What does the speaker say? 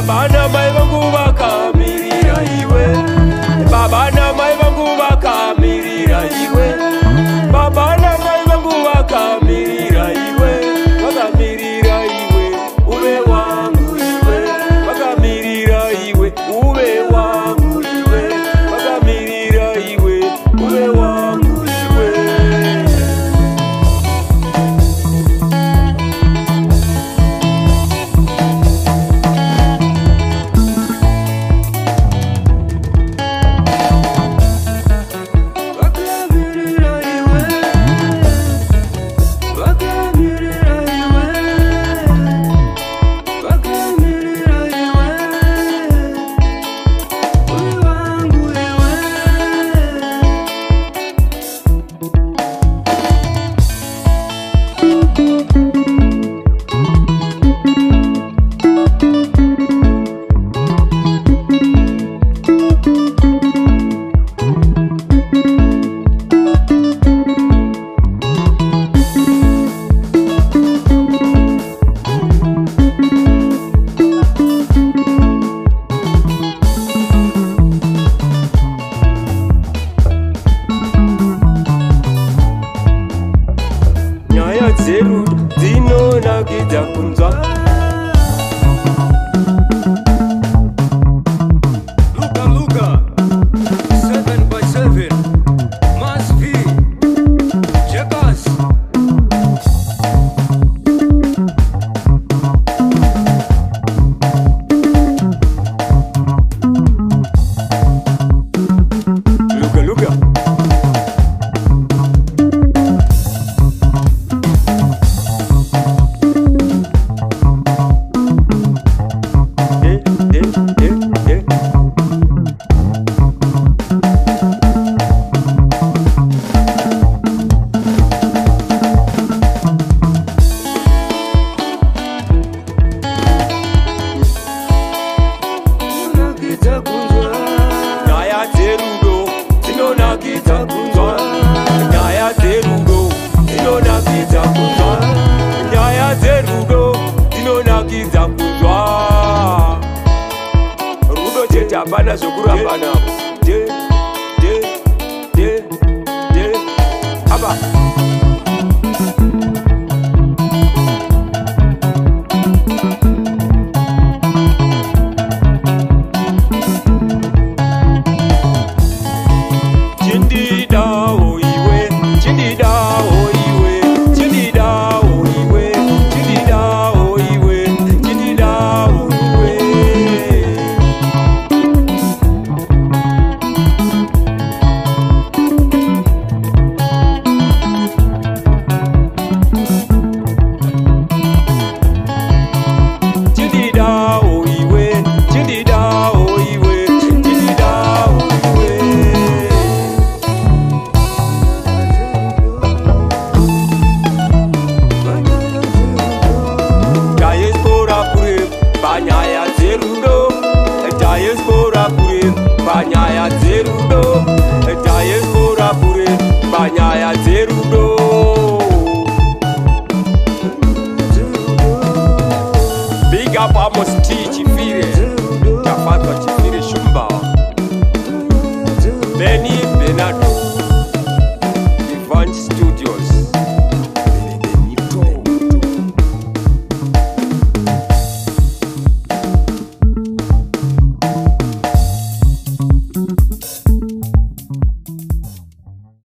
Baba na mai vangu vakamirira iwe. Baba na mai vangu vakamirira iwe. Baba na mai vangu vakamirira iwe. Vakamirira iwe, uve wangu iwe. Vakamirira iwe, uve wangu iwe. Vakamirira iwe, uve wangu iwe. Nyaya dzedu dzinonakidza kunzwa. Luka 7x7 must be Jackass. Luka Nyaya dzerudo dzinonakidza kunzwa. Nyaya dzerudo dzinonakidza kunzwa. Nyaya dzerudo dzinonakidza kunzwa. Rudo chete hapana zvokurambana. Aba Chindidawo iwe, chindidawo iwe, chindidawo iwe, chindidawo iwe, chindidawo iwe. Chindidawo iwe, chindidawo iwe, chindidawo iwe. Panyaya dzerudo, diaspora kure, panyaya dzerudo, diaspora kure, panyaya dzerudo. Big up Chifire, Chifire.